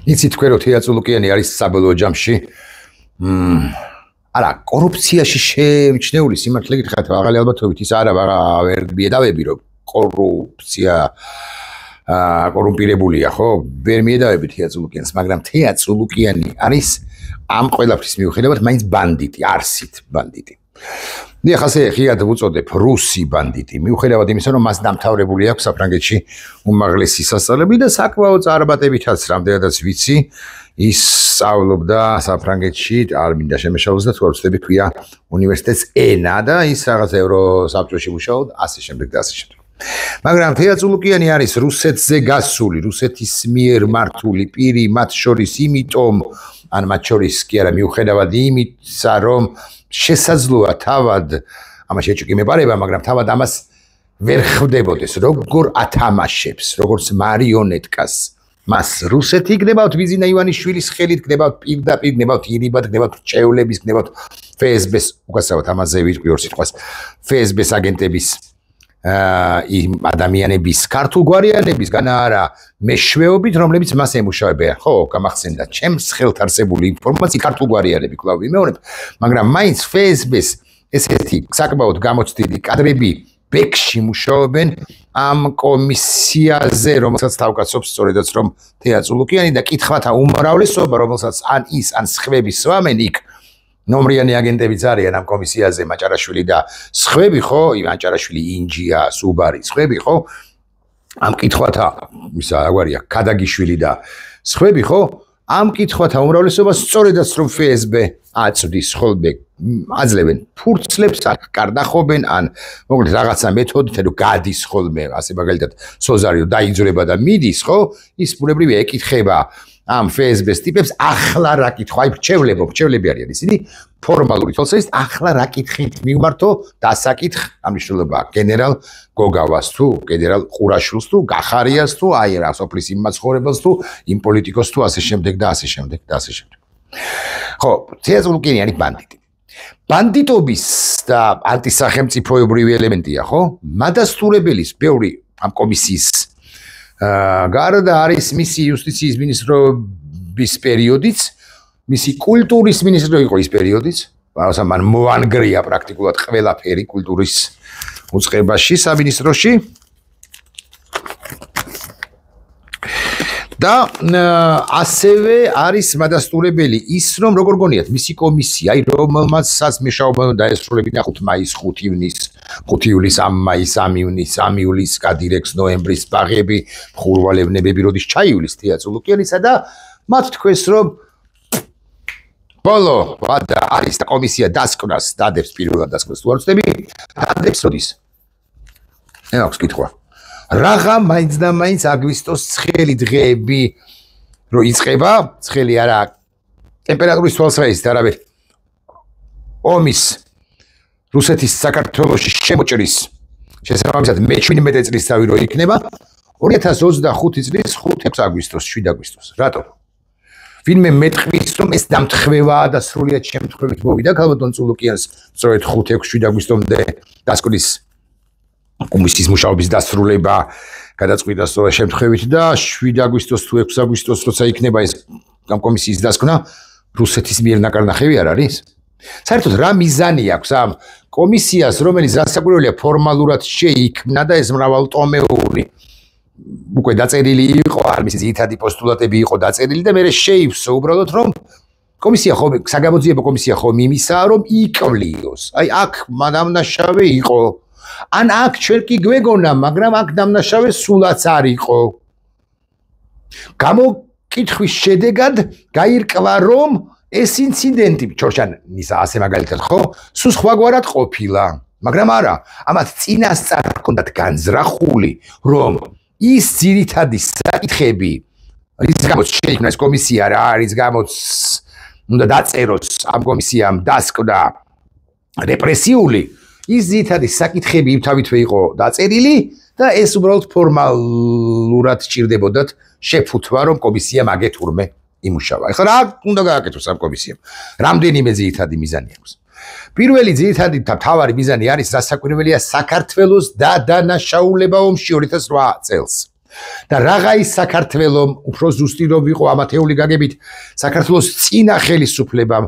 იცით თქვენ რომ თეატროლოგიანი არის საბოლოო ჯამში არა კორუფციაში შემჩნეული სიმართლე გითხრათ აღალი ალბათობით ის არა ვერ მიედავები რომ კორუფცია კორუმპირებულია ხო ვერ მიედავები თეატროლოგიანს მაგრამ თეატროლოგიანი არის ამ ყველაფრის მიუხედავად მაინც ბანდიტი არსით ბანდიტი მე ახლა ხიად ვუწოდებ რუსი ბანდიტი მიუხედავად იმისა რომ მას დამთავრებული აქვს საფრანგეთში უმაღლესი სასწავლებელი და საკმაოდ წარმატებითაც რამდენადაც ვიცი ის სწავლობდა საფრანგეთში არ მინდა შემეშალოს და თუ არ ვცდები ქვია უნივერსიტეტს ენა და ის რაღაც ევროსაბჭოში მუშაობდა ასე შემდეგ და ასე შემდეგ მაგრამ თეატროლოგიანი არის რუსეთზე გასული რუსეთის მიერ მართული პირი მათ შორის იმიტომ ან მათ შორის კი არა მიუხედავად იმისა რომ შესაძლოა თავად ამაში ეჭვი მეპარება მაგრამ თავად ამას ვერ ხვდებოდეს როგორ ათამაშებს როგორც მარიონეტკას მას რუსეთი გნებავთ ვიზინა ივანიშვილის ხელით გნებავთ პირდაპირ გნებავთ ირიბად გნებავთ ჭევლების გნებავთ ფსბ-ს უკაცრავად ამაზე ვიტყვი ორ სიტყვას ფსბ-ს აგენტების იმ ადამიანების ქართულ გვარიანებისგან არა მეშვეობით რომლებიც მას ემუშავებიან ხო გამახსენდა ჩემს ხელთ არსებული ინფორმაცია ქართულ გვარიანები კვლავ ვიმეორებ მაგრამ მაინც ფსბ-ს ესეთი საკმაოდ გამოცდილი კადრები ბექში მუშაობენ ამ კომისიაზე რომელსაც თავკაცობს სწორედაც რომ თეატროლოგიანი და კითხვათა უმრავლესობა რომელსაც ან ის ან სხვები სვამენ იქ ნომრიანი აგენტებიც არიან ამ კომისიაზე მაჭარაშვილი და სხვები ხო მაჭარაშვილი ინჯია სუბარი სხვები ხო ამ კითხვათა ისა აგვარია ქადაგიშვილი და სხვები ხო ამ კითხვათა უმრავლესობა სწორედაც რომ ფსბ აწვდის ხოლმე აძლევენ ფურცლებს კარდახობენ ან მოკლედ რაღაცა მეთოდით რომ გადის ხოლმე ასე მაგალითად სოზარი დაიძრება და მიდის ხო ის ბუნებრივია ეკითხება ამ ფსბ-ს ტიპებს ახლა რა კითხვა აი მრჩევლები არიან ისინი ფორმალური თვალსაზრისით ახლა რა კითხით მივმართო დასაკითხ ამ მნიშვნელობა გენერალ გოგავას თუ გენერალ ყურაშვილს თუ გახარიას თუ აი რა სოფლის იმ მაცხოვრებელს თუ იმ პოლიტიკოს თუ ასე შემდეგ და ასე შემდეგ და ასე შემდეგ ხო თეატროლოგიანი არის ბანდიტი ბანდიტობის და ანტისახელმწიფოებრივი ელემენტია ხო მადასტურებელის ბევრი ამ კომისიის გარდა არის მისი იუსტიციის მინისტრობის პერიოდიც მისი კულტურის მინისტრო იყო ის პერიოდიც ასე მან მოანგრია პრაქტიკულად ყველაფერი კულტურის უწყებაში სამინისტროში და ასევე არის მადასტურებელი ის რომ როგორ გონიათ მისი კომისია აი რომელმაცაც მეშაობა დაესრულებინა 5 მაისს 5 ივნის 5 ივლისს 3 მაისს 3 ივნისს 3 ივლისს კადირექს ნოემბრის ბაღები ხურვალევნებები როდის ჩაივლის თეატროლოგიანისა და მათ თქვეს რომ ბოლო ვადა არის და კომისია დასკვნას დადებს პირველად დასკვნას თუ არ ვწდები დადებს როდის აქვს კითხვა რაღა მაინც და მაინც აგვისტოს ცხელი დღეები რო იწყება ცხელი არა ტემპერატურის თვალსაზრისით არავე ომის რუსეთის საქართველოში შემოჭრის შესაბამისად მე-17 წლისთავი რო იქნება 2025 წლის 5 აგვისტოს 7 აგვისტოს რატო ვინმე მეტყვის რომ ეს დამთხევაა და სრულიად შემთხვევით მოვიდა ქალბატონ წულუკიანს სწორედ 5-6-7 აგვისტომდე დასკვნის კომისიის მუშაობის დასრულება გადაწყვიტა სწორედ შემთხვევით და 7 აგვისტოს თუ 6 აგვისტოს როცა იქნება ეს ამ კომისიის დასკვნა რუსეთის მიერ ნაკარნახევი არ არის საერთოდ რა მიზანი აქვს ამ კომისიას რომელიც რასაკვირველია ფორმალურად შეიქმნა და ეს მრავალტომეული უკვე დაწერილი იყო არ მისი ძირითადი პოსტულატები იყო დაწერილი და მე შეივსო უბრალოდ რომ კომისია ხო საგამოძიებო კომისია ხო იმისაა რომ იკვლიოს აი აქ დამნაშავე იყო ან აქ ჩვენ კი გვეგონა მაგრამ აქ დამნაშავე სულაც არ იყო გამოკითხვის შედეგად გაირკვა რომ ეს ინციდენტი ჩორჩანის ასე მაგალითად ხო სულ სხვაგვარად ყოფილა მაგრამ არა ამათ წინასწარ ჰქონდათ განზრახული რომ ის ძირითადი საკითხები რის გამოც შეიქმნა ეს კომისია რა არის გამოც უნდა დაწეროს ამ კომისიამ დასკვნა რეპრესიული ის ძირითადი საკითხები იმთავითვე იყო დაწერილი და ეს უბრალოდ ფორმალურად სჭირდებოდათ შეფუთვა რომ კომისიამ აგეთურმე იმუშავა. ეხლა რა უნდა გააკეთოს ამ კომისიამ? რამდენიმე ძირითადი მიზანი აქვს. პირველი ძირითადი და მთავარი მიზანი არის რასაკვირველია საქართველოს დადანაშაულება ომში 2008 წელს. და რაღა ის საქართველოს უფრო ზუსტი რომ ვიყო ამათეული გაგებით საქართველოს წინა ხელისუფლებამ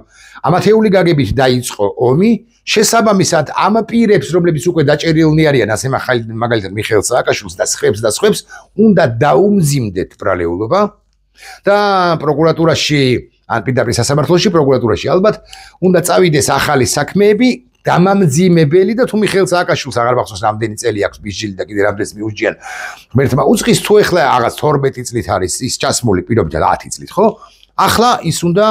ამათეული გაგებით დაიწყო ომი შესაბამისად ამ პირებს რომლებიც უკვე დაჭერილნი არიან ასე მაგალითად მიხეილ სააკაშვილს და სხვებს უნდა დაუმძიმდეთ ბრალეულობა და პროკურატურაში ან პირდაპირ სასამართლოში პროკურატურაში ალბათ უნდა წავიდეს ახალი საქმეები დამამძიმებელი და თუ მიხეილ სააკაშვილს აღარ მახსოვს რამდენი წელი აქვს ბიჟილი და კიდე რამდენს მიუჯიან ღმერთმა უწყის თუ ეხლა რაღაც 12 წლით არის ის ჩასმული პირობითად 10 წლით ხო ახლა ის უნდა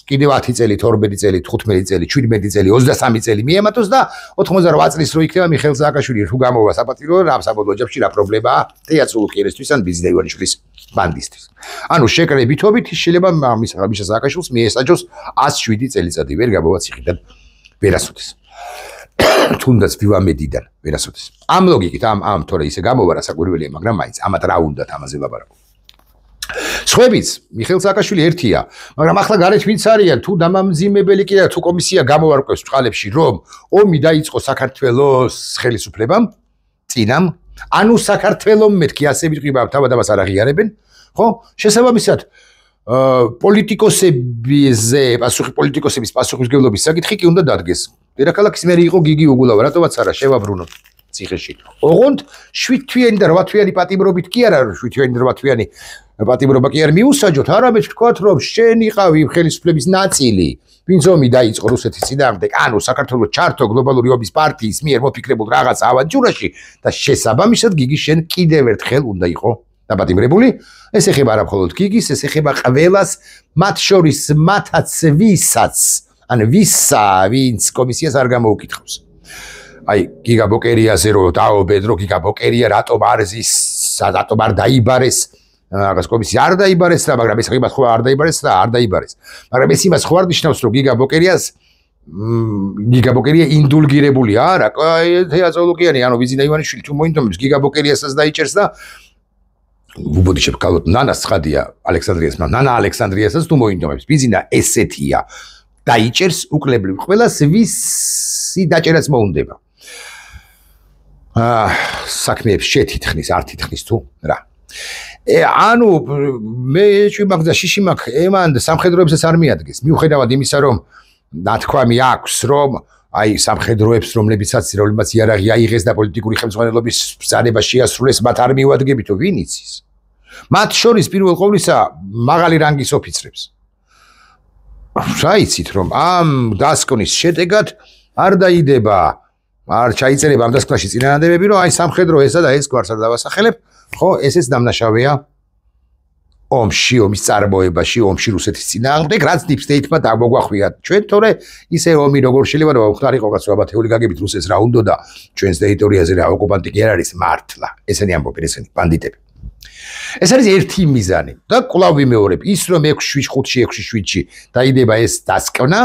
კიდევ 10 წელი 12 წელი 15 წელი 17 წელი 23 წელი მიემატოს და 88 წლის რო იქნება მიხეილ სააკაშვილი თუ გამოვა საპატირო რა საბოლოო ჯამში რა პრობლემაა თეატრალურისთვის ან ბიზნეს ივანიშვილის ბანდისთვის ანუ შეკრებითობით შეიძლება მიშა სააკაშვილს მიესაჯოს 107 წელიწადი ვერ გამოვა ციხიდან ვერასოდეს თუნდაც ვივამედიდან ვერასოდეს ამ ლოგიკით ამ თორე ისე გამოვა რა საკვირველია მაგრამ მაინც ამათ რა უნდათ ამაზე ლაპარაკო სხვებიც მიხეილ სააკაშვილი ერთია მაგრამ ახლა გარეთ ვინც არიან თუ დამამძიმებელი კიდე თუ კომისია გამოვარკვევს წყალებში რომ ომი დაიწყო საქართველოს ხელისუფლებამ წინამ ანუ საქართველოს მეთქი ასე ვიტყვი თავად ამას არ აღიარებენ ხო შესაბამისად პოლიტიკოსების პასუხისმგებლობის საკითხი კი უნდა დადგეს დედაქალაქის მერი იყო გიგი უგულავა რატომაც არა შევაბრუნოთ ციხეში ოღონდ 7 თვიანი და 8 თვიანი პატიმრობით კი არა 7 თვიანი და 8 თვიანი პატიმრობა კი არ მიუსაჯოთ არამედ თქვათ რომ შენ იყავი ხელისუფლების ნაწილი ვინც ომი დაიწყო რუსეთის წინააღმდეგ ანუ საქართველოს ჩართო გლობალური ომის პარტიის მიერ მოფიქრებულ რაღაც ავანტიურაში და შესაბამისად გიგი შენ კიდევ ერთხელ უნდა იყო დაპატიმრებული ეს ეხება არა მხოლოდ გიგის ეს ეხება ყველას მათ შორის მათაც ვისაც ან ვისა ვინც კომისიას არ გამოუკითხავს აი გიგა ბოკერიაზე რო დაობედ რო გიგა ბოკერია რატომ არ დაიბარეს რაღაც კომისია არ დაიბარეს და მაგრამ ეს ხიბათ ხო არ დაიბარეს და არ დაიბარეს მაგრამ ეს იმას ხო არ ნიშნავს რომ გიგა ბოკერია ინდულგირებული არა თეატრალურიანი ანუ ვიზინა ივანიშვილი თუ მოინდომებს გიგა ბოკერიასაც დაიჭერს და უბოდი შევკალოთ ნანას ცხადია ალექსანდრიას ნანა ალექსანდრიასაც თუ მოინდომებს ვიზინა ესეთია დაიჭერს უკლებლივ ყველას ვისი დაჭერაც მოუნდება საქმეებს შეთითხნის არ თითხნის თუ რა ანუ მე ჭვიმაქ და შიშიმაქ ემან სამხედროებსაც არ მიადგეს მიუხედავად იმისა რომ ნათქვამი აქვს რომ აი სამხედროებს რომლებიცაც იარაღი აიღეს და პოლიტიკური ხელმძღვანელობის ბრძანება შეასრულეს მათ არ მივადგებითო ვინ იცის მათ შორის პირველ ყოვლისა მაღალი რანგის ოფიცრებს რა იცით რომ ამ დასკვნის შედეგად არ დაიდება არ ჩაიწერება ამ დასკვნაში წინააღმდეგები რომ აი სამხედრო ესა და ეს გვარს არ დავასახელებ ხო ესეც დამნაშავეა ომში ომის წარმოებაში ომში რუსეთის წინააღმდეგ რაც deep state-მა დამოგვახვია ჩვენ თორე ისე ომი როგორ შეიძლება რომ ხარ იყოს რომ აბათეული გაგებით რუსეთს რა უნდა და ჩვენს ტერიტორიაზე რა ოკუპანტი კი არ არის მართლა ესენი ამბობენ ესენი ბანდიტები ეს არის ერთი მიზანი და კვლავ ვიმეორებ ის რომ 6-5-ში 6-7-ში დაიდება ეს დასკვნა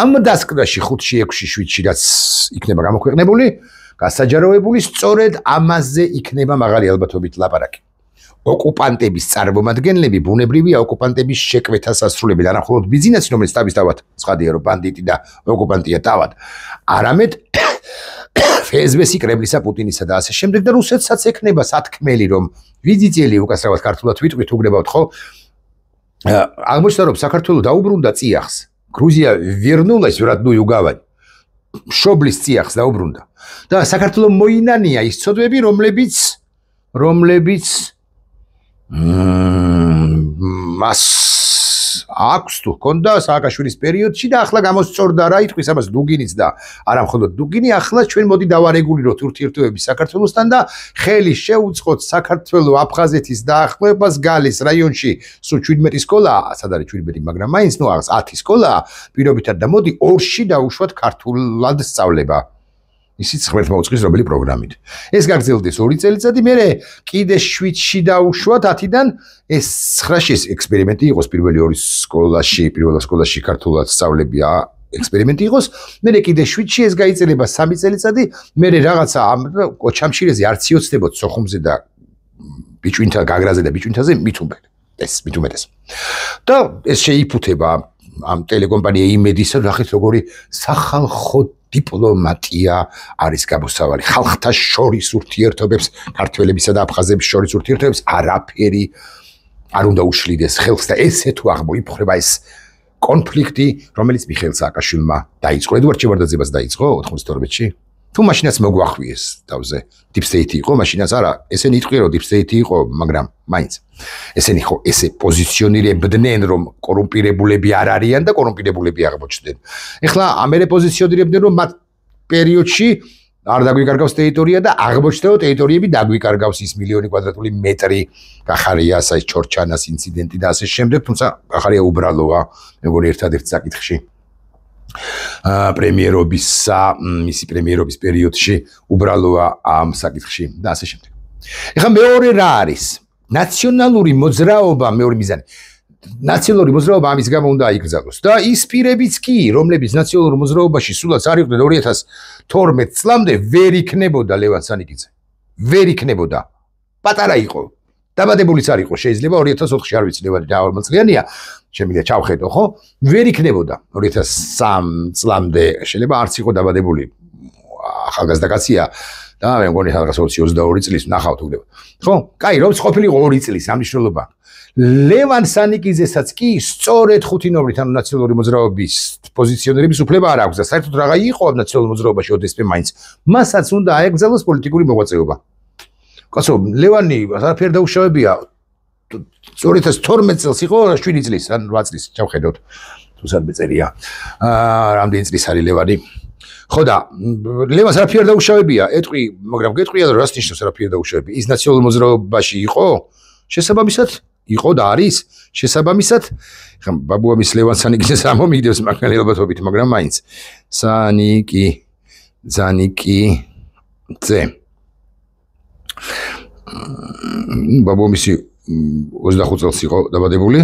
ამ დასკვნაში 5-ში 6-ში 7-ში რაც იქნება გამოქვეყნებული გასაჯაროებული სწორედ ამაზე იქნება მაღალი ალბათობით ლაპარაკი ოკუპანტების წარმომადგენლები ბუნებრივია ოკუპანტების შეკვეთას ასრულებენ არა მხოლოდ ბიზნესი რომელიც თავისთავად ცხადია რომ ბანდიტი და ოკუპანტია თავად არამედ ფსბ-ს კრემლისა პუტინისა და ასე შემდეგ და რუსეთსაც ექნება სათქმელი რომ ვიზიტელი უკასრავად ქართულად ვიტყვით უგნებავთ ხო აღმოჩნდა რომ საქართველოს დაუბრუნდა წიაღს გრუზია вернулась в родную гавань შობლის წიაღს დაუბრუნდა და საქართველოს მოინანია ის ცოდვები რომლებიც მას აქვს თუ ჰქონდა სააკაშვილის პერიოდში და ახლა გამოსწორდა რა იტყვის ამას დუგინიც და არა მხოლოდ დუგინი ახლა ჩვენ მოდი დავარეგულიროთ ურთიერთობები საქართველოსთან და ხელი შეუწყოთ საქართველოს აფხაზეთის დაახლოებას გალის რაიონში სულ 17 სკოლაა სად არის 17 მაგრამ მაინც ნუ აღს 10 სკოლაა პირობითად და მოდი ორში დაუშვათ ქართულად სწავლება ისიც ღმერთმა უწყის რომელი პროგრამით. ეს გაგრძელდეს 2 წელიწადი, მერე კიდე 7-ში დაუშვათ 10-დან ეს 9-ში ექსპერიმენტი იყოს პირველ სკოლაში ქართულად სწავლებია ექსპერიმენტი იყოს, მერე კიდე 7-ში ეს გაიწერება 3 წელიწადი, მერე რაღაცა ამ ოჩამშირეზე არ ციოცდებოდ სოხუმზე და ბიჭვინთა გაგრაზე და ბიჭვინთაზე მithumetes. და ეს შეიფუთება ამ ტელეკომპანია იმედისა, ნახეთ როგორი სახალხო დიპლომატია არის გამოსავალი. ხალხთა შორის ურთიერთობებს, ქართველებისა და აფხაზების შორის ურთიერთობებს არაფერი არ უნდა უშლიდეს ხელს და ესე თუ აღმოიფხვრება ეს კონფლიქტი, რომელიც მიხეილ სააკაშვილმა დაიწყო. ედუარდ ჭევარდაძეაც დაიწყო 92-ში. თუ მაშინაც მოგვახვიეს თავზე deep state იყო, მაშინაც არა, ესენი იტყვიან რომ deep state იყო, მაგრამ მაინც ესენი ხო ესე პოზიციონირებდნენ რომ კორუმპირებულები არ არიან და კორუმპირებულები აღმოჩნდნენ. ეხლა ამერე პოზიციონირებდნენ რომ მათ პერიოდში არ დაგვიკარგავს ტერიტორია და აღმოჩნდა რომ ტერიტორიები დაგვიკარგავს ის მილიონი კვადრატული მეტრი გახარია ეს ჩორჩანას ინციდენტი და ასე შემდეგ, თუმცა გახარია უბრალოა, მეგონი ერთადერთ საკითხში. პრემიერობისა, მისი პრემიერობის პერიოდში უბრალოა ამ საკითხში და ასე შემდეგ. ეხლა მეორე რა არის? ნაციონალური მოძრაობა, მეორე მიზანი. ნაციონალური მოძრაობა ამის გამო უნდა აიგრძელოს და ის პირებიც კი, რომლებიც ნაციონალურ მოძრაობაში სულაც არ იყვნენ 2012 წლამდე ვერ იქნებოდა ლევან სანიკიძე. ვერ იქნებოდა. პატარა იყო. დაბადებულიც არ იყო, შეიძლება 2004-ში არ ვიცი ლევანი და 40 წლიანია. შემიძლია ჩავხედო, ხო? ვერ იქნებოდა 2003 წლამდე, შეიძლება არც იყო დაბადებული ახალგაზრდა კაცია და მე მგონი რაღაც 22 წლის ნახავთ უგდება. ხო? კაი, რომ ყოფილიყო 2 წლის ამ მნიშვნელობა. ლევან სანიკიძესაც კი სწორედ ხუთინოვრით ანუ ნაციონალური მოძრაობის პოზიციონერების უფლება არ აქვს და საერთოდ რაღა იყო ამ ნაციონალურ მოძრაობაში ოდესმე მაინც. მასაც უნდა აეგზავნოს პოლიტიკური მოღვაწეობა. კაცო, ლევანი არაფერი დაუშავებია 2012 წელს იყო 7 წლის ან 8 წლის ჩავხედოთ თუ სადმე წერია რამდენი წლის არის ლევანი ხო და ლევანს არაფერი დაუშავებია ეტყვი მაგრამ გეტყვია რომ რას ნიშნავს არაფერი დაუშავებია ის ნაციონალურ მოძრაობაში იყო შესაბამისად იყო და არის შესაბამისად ხა ბაბუამის ლევან სანიკიძეს არ მომიგდებს მაგალი ალბათობით მაგრამ მაინც სანიკიძე ბაბუამისი 25 წელს იყო დაბადებული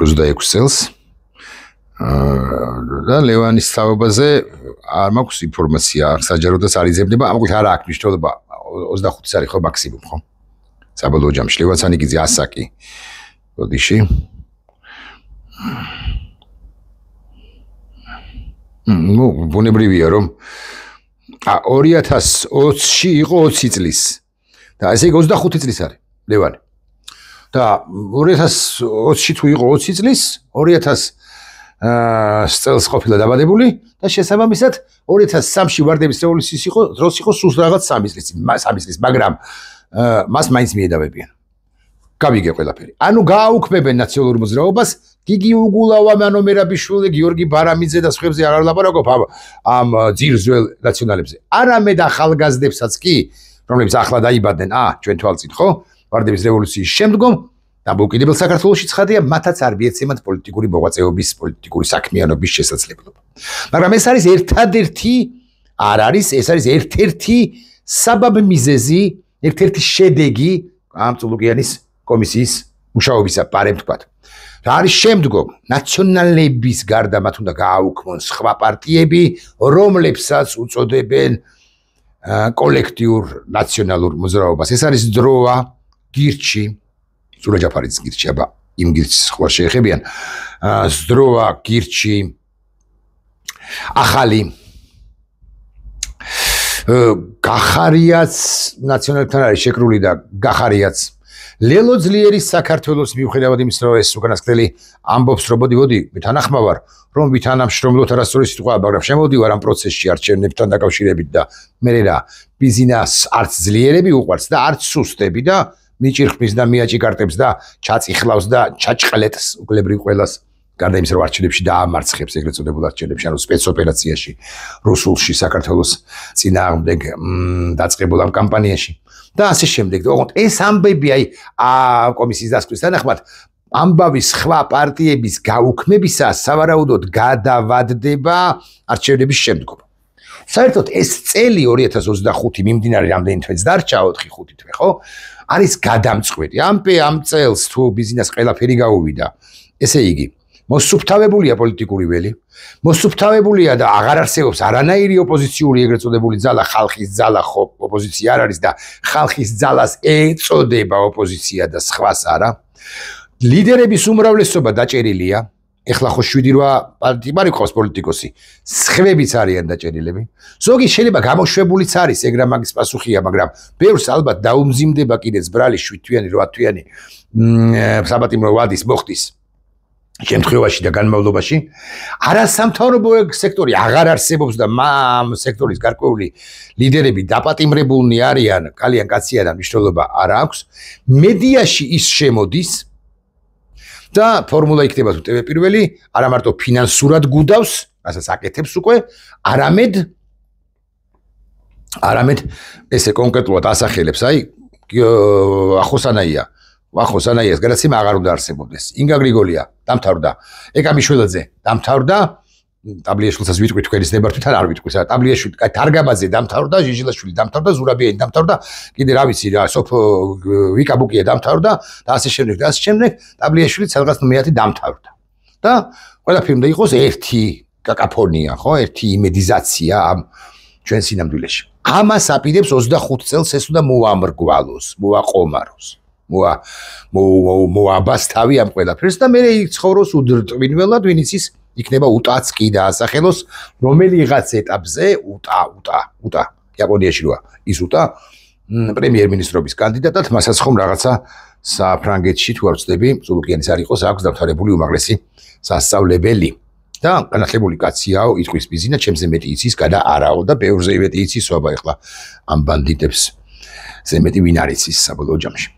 26 წელს და ლევანის თაობაზე არ მაქვს ინფორმაცია საჯაროდაც არ იძებნება ამგვარად არ აქვს მნიშვნელობა 25 არის ხო მაქსიმუმ ხო საბოლოო ჯამში ლევან სანიკიძე ასაკი ბოდიში ნუ ბუნებრივია რომ 2020-ში იყო 20 წლის და ესე იგი 25 წლის არის ლევანი და 2020-ში თუ იყო 20 წლის 2000 წელს ყოფილა დაბადებული და შესაბამისად 2003-ში ვარდების რევოლუციის იყო დროს იყო სულ რაღაც 3 წლის მაგრამ მას მაინც მიედავებიან გავიგე ყველაფერი ანუ გააუქმებენ ნაციონალურ მოძრაობას გიგი უგულავა მანომერაბიშვილი გიორგი ბარამიძე და სხვებზე აღარ ლაპარაკობ ამ ძირზველ ნაციონალებზე არამედ ახალგაზრდებსაც კი რომლებიც ახლა დაიბადნენ ჩვენ თვალწინ ხო ვარდების რევოლუციის შემდგომ და მოუკიდებელ საქართველოში ცხადია მათაც არ მიეცემათ პოლიტიკური მოღვაწეობის პოლიტიკური საქმიანობის შესაძლებლობა მაგრამ ეს არის ერთადერთი არ არის ეს არის ერთ-ერთი საბაბ მიზეზი ერთ-ერთი შედეგი ამ წულუკიანის კომისიის მუშაობისა პარემ თქვათ რა არის შემდგომ ნაციონალების გარდა მათ უნდა გააუქმონ სხვა პარტიები რომლებსაც უწოდებენ კოლექტიურ ნაციონალურ მოძრაობას ეს არის დროა გირჩი ზურა ჯაფარიძის გირჩი აბა იმ გირჩს ხო შეეხებიან დროა გირჩი ახალი გახარიაც ნაციონალებთან არის შეკრული და გახარიაც ლელო ძლიერის საქართველოს მიუხედავად იმის რომ ეს უკანასკნელი ამბობს რომ მოდი მე თანახმა ვარ რომ ვითანამშრომლოთ არასწორი სიტყვა მაგრამ შემოვდივარ ამ პროცესში არჩევნებთან დაკავშირებით და მე რა ბიზნეს არც ძლიერები უყვარს და არც სუსტები და მიჭირხმის და მიაჭიკარტებს და ჩაწიხლავს და ჩაჭყლეთს უკლებრივ ყველას გარდა იმისა რომ არჩევნებში დაამარცხებს ეგრეთ წოდებულ არჩევნებში ანუ სპეცოპერაციაში რუსულში საქართველოს წინააღმდეგ დაწყებულ ამ კამპანიაში და ასე შემდეგ. ოღონდ ეს ამბები აი კომისიის დასკვნის თანახმად ამბავი სხვა პარტიების გაუქმებისა სავარაუდოდ გადავადდება არჩევნების შემდგომ. საერთოდ ეს წელი 2025 მიმდინარე რამდენი თვეც დარჩა 4-5 თვე, ხო? არის გადამწყვეტი. ამ წელს თუ ბიზნეს ყველაფერი გაუვიდა, ესე იგი მოსუფთავებულია პოლიტიკური ველი, მოსუფთავებულია და აღარ არსებობს არანაირი ოპოზიციური ეგრეთ წოდებული ძალა, ხალხის ძალა ხო ოპოზიცია არ არის და ხალხის ძალას ეწოდება ოპოზიცია და სხვას არა. ლიდერების უმრავლესობა დაჭერილია, ეხლა ხო 7-8 პარტიები ყავს პოლიტიკოსი. სხვებიც არიან დაჭერილები. ზოგი შეიძლება გამოშვებულიც არის, ეგ რა მაგის პასუხია, მაგრამ ბევრს ალბათ დაუმზიმდება კიდეც ბრალი 7-თვიანი, 8-თვიანი საბატიმრო ვადის მოხდის შემთხვევაში და განმავლობაში. არასამთავრობო სექტორი აღარ არსებობს და ამ სექტორის გარკვეული ლიდერები დაპატიმრებულნი არიან, კალიან კაცია და მნიშვნელობა არ აქვს. მედიაში ის შემოდის და ფორმულა იქნება თუ ტევე პირველი, არა მარტო ფინანსურად გუდავს, რასაც აკეთებს უკვე, არამედ ესე კონკრეტულად ასახელებს, აი ახოსანაიას გადაცემა აღარ უნდა არსებობდეს. ინგა გრიგოლია დამთავრდა, ეკამიშვილაძე დამთავრდა, ტაბლიაშვილსაც ვიტყვი თქვენის ნებართვით არ ვიტყვი, ტაბლიაშვილი, კაი თარგაბაძე დამთავრდა, ჟიჟილაშვილი დამთავრდა, ზურაბიანი დამთავრდა, კიდე რა ვიცი რა, ვიკაბუკია დამთავრდა და ასე შემდეგ და ასე შემდეგ, ტაბლიაშვილი ცალკაც მეათი დამთავრდა. და ყველაფერი უნდა იყოს ერთი კაკაფონია, ხო, ერთი იმედიზაცია ამ ჩვენ სინამდვილეში. ამას აპირებს 25 წელს ეს უნდა მოამრგვალოს, მოაყომაროს. მოაბას თავი ამ ყველაფერს და მე იცხოვროს უდრტვინველად, ვინც ის იქნება უტაც კი დაასახელოს, რომელიღაც ეტაპზე უტა იაპონიაში როა ის უტა პრემიერ-მინისტრობის კანდიდატად, მასაც ხომ რაღაცა საფრანგეთში თუ არ ვცდები, ზულუკიანის არ იყოს, აქვს დამთავრებული უმაღლესი სასწავლებელი და განათლებული კაციაო, იტყვის ბიზინა, ჩემზე მეტი იცის, გადა არაო და ბევრზე მეტი იცის, სვაბა ეხლა ამ ბანდიტებს ზე მეტი ვინ არ იცის საბოლოო ჯამში.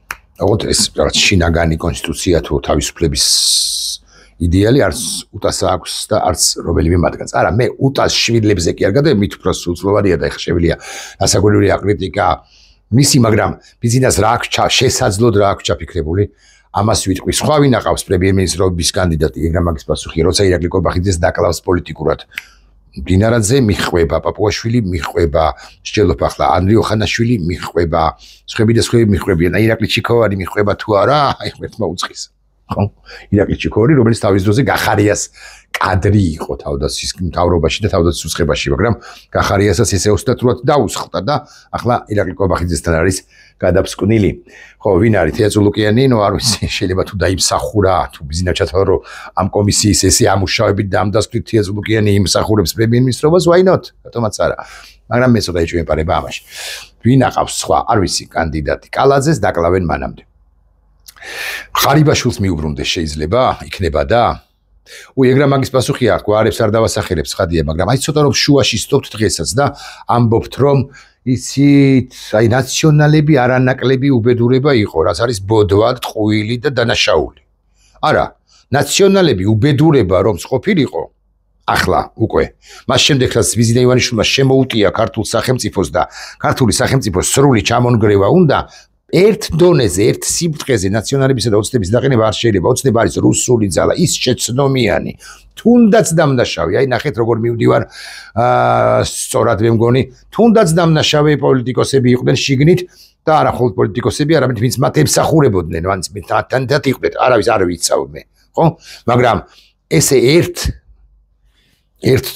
ოღონდ ეს რაღაც შინაგანი კონსტიტუცია თუ თავისუფლების იდეალი არც უტას აქვს და არც რომელიმე მათგანს. არა, მე უტას შვილებზე კი არ გადავ, მით უფრო სულწლოვანია და ეხლა შეგვიძლია ასაგულურია კრიტიკა მისი, მაგრამ ბიზნეს რა აქვს შესაძლოდ რა აქვს ჩაფიქრებული. ამას ვიტყვი. სხვა ვინ აყავს პრემიერ-მინისტრობის კანდიდატი, ეგ რა მაგის პასუხია, როცა ირაკლი კობახიძეს დაკლავს პოლიტიკურად. დინარაძე მიხვება, პაპუაშვილი მიხვება, სჯელოფ ახლა ანდრიო ხანაშვილი მიხვება, სხვები და სხვები მიხვებიან. ირაკლი ჩიქოვანი მიხვება თუ არა, აი ღმერთმა უწყის. ხო? ირაკლი ჩიქოვანი, რომელიც თავის დროზე გახარიას კადრი იყო თავდაცვის მთავრობაში და თავდაცვის უცხებაში, მაგრამ გახარიასაც ესე 38-ად დაუსხლტა და ახლა ირაკლი კობახიძესთან არის გადაფსკვნილი. ხო, ვინ არის თეაძულუკიანი? ნუ არ ვიცი, შეიძლება თუ დაიმსახურა, თუ ბიზნა ჩათვალო ამ კომისიის ესე ამუშავებით და ამ დასკვნით თეაძულუკიანი იმსახურებს პრემიერ-მინისტრობას, why not? რატომაც არა. მაგრამ მე ცოტა ეჭვმეპარება ამაში. ვინ აყავს სხვა? არ ვიცი, კანდიდატი. კალაძეს დაკლავენ მანამდე. ხარიბაშვილს მიუბრუნდეს შეიძლება, იქნება და ეგ რა მაგის პასუხია, გვარებს არ დავასახელებს ხადია, მაგრამ აი ცოტა რომ შუაში სტოპთ დღესაც და ამბობთ რომ იცით, აი ნაციონალები არანაკლები უბედურება იყო, რაც არის ბოდვა, ტყუილი და დანაშაული. არა, ნაციონალები უბედურება რომ ყოფილიყო, ახლა უკვე. მას შემდეგ რაც ბიზნა ივანიშვილმა შემოუტია ქართულ სახელმწიფოს და ქართული სახელმწიფოს სრული ჩამონგრევა უნდა ერთ დონეზე, ერთ სიბრტყეზე ნაციონალებისა და ოცნების დაყენება არ შეიძლება. ოცნება არის რუსული ძალა, ის შეცნომიანი. თუნდაც დამნაშავე, აი ნახეთ როგორ მივდივარ, სწორად მე მგონი, თუნდაც დამნაშავე პოლიტიკოსები იყვნენ შიგნით და არა მხოლოდ პოლიტიკოსები, არამედ ვინც მათ ემსახურებოდნენ, ვინც მათთან იყვნენ, არავის არ ვიცავ მე, ხო? მაგრამ ესე ერთ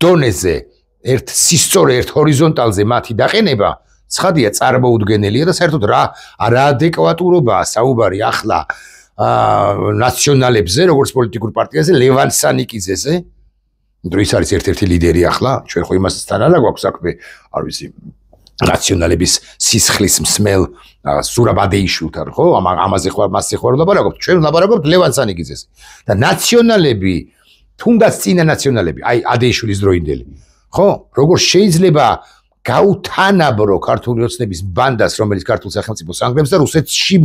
დონეზე, ერთ სისწორე, ერთ ჰორიზონტალზე მათი დაყენება ცხადია წარმოუდგენელია და საერთოდ რა ადეკვატურობაა საუბარი ახლა ნაციონალებზე, როგორც პოლიტიკურ პარტიაზე, ლევან სანიკიძეზე, რომ ის არის ერთ-ერთი ლიდერი ახლა, ჩვენ ხო იმასთან არა გვაქვს საქმე, არ ვიცი, ნაციონალების სისხლის მსმელ სურაბადეიშვილთან, ხო? ამაზე ხო მასზე ხო ვლაპარაკობთ, ჩვენ ვლაპარაკობთ ლევან სანიკიძეზე. და ნაციონალები, თუნდაც წინა ნაციონალები, აი ადეიშვილის დროინდელი, ხო? როგორ შეიძლება გაუთანაბრო ქართული ოცნების ბანდას, რომელიც ქართულ სახელმწიფოს ანგრევს და რუსეთში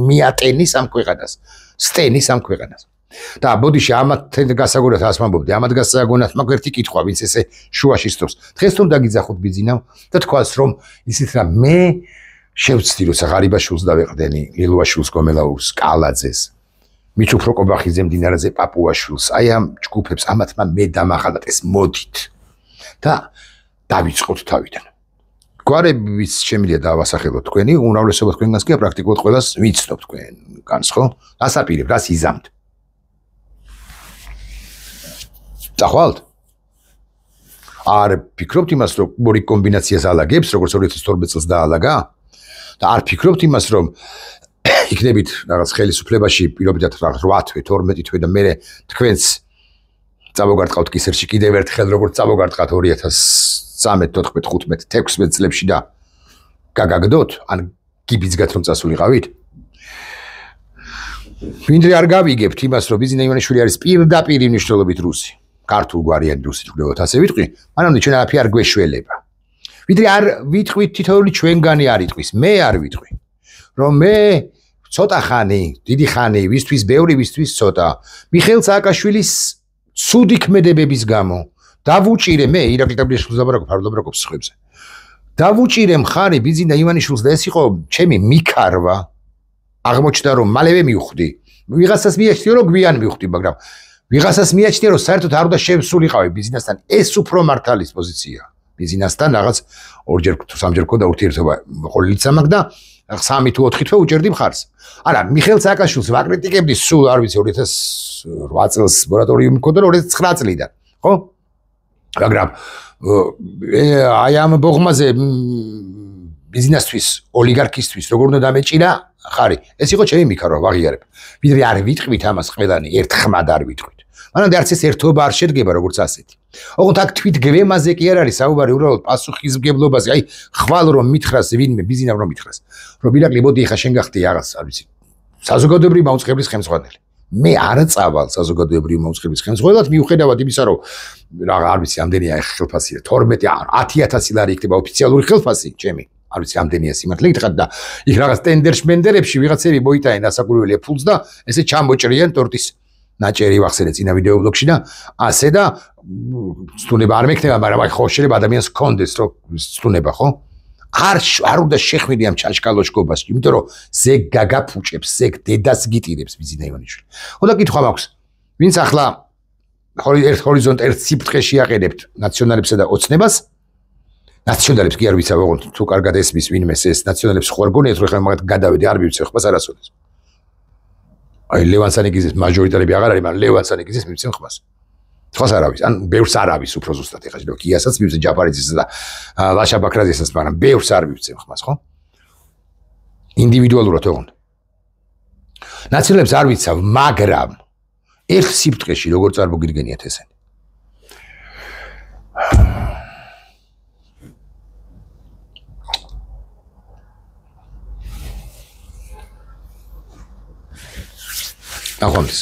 მიატენის ამ ქვეყანას, სტენის ამ ქვეყანას. და ბოდიში ამათ გასაგონად ასმამბობდი, ამათ გასაგონად მაგ ერთი კითხვა, ვინც ესე შუაში სწორს. დღეს თუნ დაგიძახოთ ბიზინამ და თქვას რომ ისიც რა მე შევცდი როცა ღარიბაშვილს დავეყდენი, ლილუაშვილს, გომელაურს, კალაძეს. მით უფრო კობახიძემ, დინარაძე, პაპუაშვილს, აი ამ ჯგუფებს ამათმა მე დამახალათ ეს მოდით. და დავიწყოთ თავიდან. გვარების შემიძლია დავასახელოთ თქვენი, უმრავლესობა თქვენგანს კი პრაქტიკულად ყველას ვიცნობ თქვენგანს, ხო? რას აპირებ, რას იზამთ? წახვალთ? არ ფიქრობთ იმას, რომ ორი კომბინაციას ალაგებს, როგორც 2012 წელს დაალაგა? და არ ფიქრობთ იმას, რომ იქნებით რაღაც ხელისუფლებაში პირობითად რაღაც 8 თვე 12 თვე და მე თქვენს წამოგარტყავთ კისერში კიდევ ერთხელ როგორც წამოგარტყავთ 2013 14 15 16 წლებში და გაგაგდოთ ან გიბიძგათ რომ წასულიყავით ვინდრე არ გავიგებთ იმას რომ ბიზინა ივანიშვილი არის პირდაპირ მნიშვნელობით რუსი ქართულ გვარიანი რუსი თქვენოთ ასე ვიტყვი მანამდე ჩვენ არაფერი არ გვეშველება ვიდრე არ ვიტყვით თითოეული ჩვენგანი არ იტყვის მე არ ვიტყვი რომ მე ცოტა ხანი დიდი ხანი ვისთვის ბევრი ვისთვის ცოტა მიხეილ სააკაშვილის ცუდი ქმედებების გამო დავუჭირე მე ირაკლი ტაბლიაშვილს ლაპარაკობს სხვებზე დავუჭირე მხარი ბიზინა ივანიშვილს და ეს იყო ჩემი მიქარვა აღმოჩნდა რომ მალევე მივხვდი ვიღაცას მიაჩნია რომ გვიან მივხვდი მაგრამ ვიღაცას მიაჩნია რომ საერთოდ არ უნდა შევსულიყავი ბიზნესთან ეს უფრო მართალის პოზიცია ბიზნესთან რაღაც ორჯერ თუ სამჯერ ქონდა ურთიერთობა ყოლილიც ამაკ და 3 თუ 4 თვე უჭერდი მხარს არა მიხეილ სააკაშვილს ვაკრიტიკებდი სულ არ ვიცი 2008 წელს მორატორიუმი მქონდა 2009 წლიდან ხო მაგრამ აი ამ ბოღმაზე ბიზნესთვის ოლიგარქისთვის როგორ უნდა დამეჭირა ხარი ეს იყო ჩემი მიქარვა ვაღიარებ ვიდრე არ ვიტყვით ამას ყველანი ერთხმად არ ვიტყვით მანამდე არც ეს ერთობა არ შედგება როგორც ასეთი ოღონდ აქ თვით გვემაზე კი არ არის საუბარი უბრალოდ პასუხისმგებლობაზე აი ხვალ რომ მითხრას ვინმე ბიზნესს რომ მითხრას რომ ირაკლი მოდი ხა შენ გახდი რაღაც არ ვიცი საზოგადოებრივი მაუწყებლის ხელმძღვანელი მე არ წავალ საზოგადოებრივი მაუწყებლის ხელმძღვანელად მიუხედავად იმისა რომ რა არ ვიცი ამდენია ხელფასია 12 10000 ლარი იქნება ოფიციალური ხელფასი ჩემი არ ვიცი ამდენია სიმართლე გითხრათ და იქ რაღაც ტენდერში ვიღაცები მოიტანენ ასაკურველი ფულს და ესე ჩამოჭრიან ტორტის ნაჭერი ვახსენე წინა ვიდეო ბლოგში და ასე და სტუნება არ მექნება მაგრამ აი ხო შეიძლება ადამიანს კონდეს რომ სტუნება ხო არ უნდა შეხვიდე ამ ჩაშკალოშკობას იმიტომ რომ ზეგ გაგაფუჭებს ზეგ დედას გიტირებს ბიზინა ივანიშვილი ხოდა კითხვა მაქვს ვინც ახლა ერთ ჰორიზონტ ერთ სიფრთხეში აყენებთ ნაციონალებსა და ოცნებას ნაციონალებს კი არ ვიცავ ოღონდ თუ კარგად ესმის ვინმე ეს ნაციონალებს ხო არ გონიათ რომ ხა მაგათ გადავედი არ მივცე ხობას არასოდეს აი ლევან სანიკიძის მაჟორიტარები აღარ არის მაგრამ ლევან სანიკიძის მივცემ ხმას ხოს არ არის ან ბევრს არ არის უფრო ზუსტად ეხლა შეიძლება კიასაც მივცემ ჯაფარიძის და ლაშა ბაქრაძესაც მაგრამ ბევრს არ მივცემ ხმას ხო ინდივიდუალურად ოღონდ ნაციონალებს არ ვიცავ მაგრამ ერთ სიფრთხეში როგორ წარმოგიდგენიათ ესენი ნახვამდის